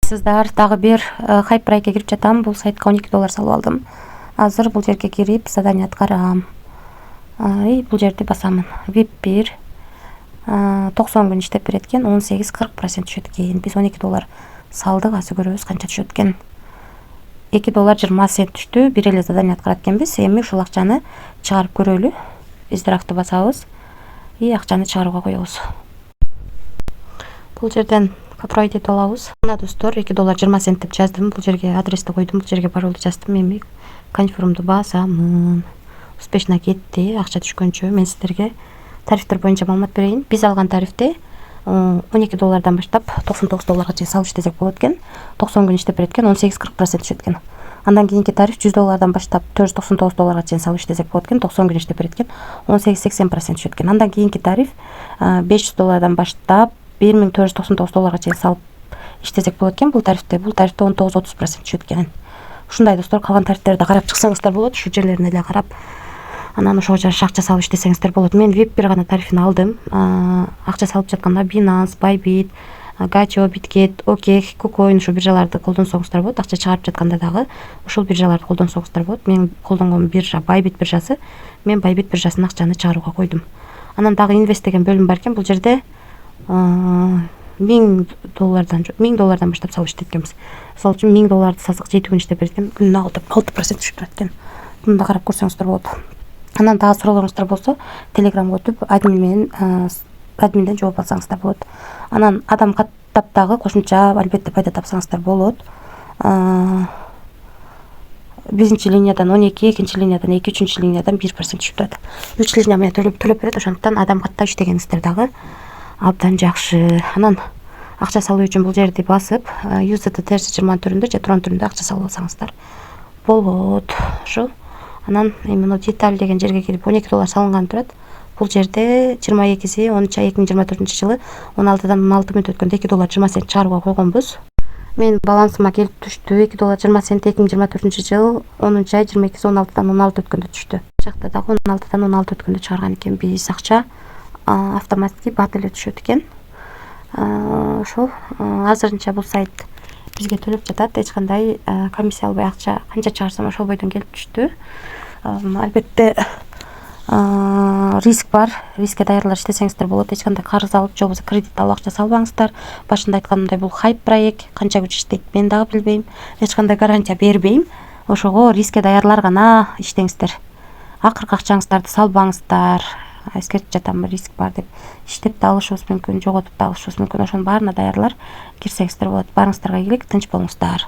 Армысыздар, дагы бир HypeRide'ге кирип жатам. Бул сайтка $12 салып алдым. Азыр бул жерге кирип задание аткарам. Бул жерди басамын. VIP 1 90 күн иштеп берет экен, 18-40% түшөт экен. Биз $12 салдык, азыр көрөбүз канча түшөт экен. $2.20 түштү. Бир эле задание аткарат экенбиз. Эми ушул акчаны чыгарып көрөлү. Издрафты басабыз. Акчаны чыгарууга коебуз. Бул жерден попробовать этип алабыз. Мына достор, $2.20 деп жаздым. Бул жерге адрести койдум. Бул жерге паролду жаздым. Эми конфирмду басамын. Успешно кетти. Акча түшкөнчө мен сиздерге тарифтер боюнча маалымат берейин. Биз алган тарифте $12 баштап $99 чейин салып иштесек болот экен. 90 күн иштеп берет экен, 18-40% түшөт экен. Андан кийинки тариф $100 баштап $499 чейин салып иштесек болот экен. 90 күн иштеп берет экен, 18-80% түшөт экен. Андан кийинки тариф $500 баштап $1499 чейин салып иштесек болот экен. Бул тарифте 19-30% түшөт экен. Ушундай достор, калган тарифтерди карап чыксаңыздар болот. Ушу жерлерине эле карап, анан ошого жараша акча салып иштесеңиздер болот. Мен VIP 1 гана тарифин алдым. Акча салып жатканда Binance, Bybit, Gacho, Bitget, OKEx, KuCoin ушу биржаларды колдонсоңуздар болот. Акча чыгарып жатканда дагы ушул биржаларды колдонсоңуздар болот. Мен колдонгон биржа Bybit биржасы. Мен Bybit биржасына акчаны чыгарууга койдум. Анан дагы инвест деген бөлүм бар экен. Бул жерде $1000 баштап салып иштейт экенбиз. Мисалы үчүн $1000 салсак 7 күн иштеп берет экен. Күнүнө 6% түшүп турат экен. Муну да карап көрсөңүздөр болот. Анан дагы суроолоруңуздар болсо, Telegramга өтүп, админден жооп алсаңыздар болот. Анан адам каттап дагы кошумча албетте пайда тапсаңыздар болот. Биринчи линиядан 12, экинчи линиядан 2, үчүнчү линиядан 1% түшүп турат. 3 линия менен төлөп берет. Ошондуктан адам каттап иштегениңиздер дагы абдан жакшы. Анан акча салуу үчүн бул жерди басып, USDT термин түрүндө же трон түрүндө акча салып алсаңыздар болот. Ошо. Анан эми деталь деген жерге кирип $12 салынган турат. Бул жерде 22-си 10-ай 2024-жылы 16-дан 16 мүнөт өткөндө $2.20 чыгарууга койгонбуз. Мен балансыма келип түштү. $2.20 2024-жыл 10-ай 22-си 16-дан 16 өткөндө түштү. Жакта дагы 16-дан 16 өткөндө чыгарган экен. Биз акча автоматически бат эле түшөт экен. Ошол азырынча бул сайт бизге төлөп жатат. Эч кандай комиссия албай акча канча чыгарсам ошол бойдон келип түштү. Албетте риск бар. Рискке даярдалып иштесеңиздер болот. Эч кандай карыз алып, же болбосо кредит алып акча салбаңыздар. Башында айтканымдай бул HypeRide канча күч иштейт мен дагы билбейм. Эч кандай гарантия бербейм. Ошого рискке даярлар гана иштеңиздер. Акыркы акчаңыздарды салбаңыздар. Эскертип жатам, риск бар деп. Иштеп да алышыбыз мүмкүн, жоготуп да алышыбыз мүмкүн. Ошонун баарына даярлар кирсеңиздер болот. Баарыңыздарга ийгилик, тынч болуңуздар.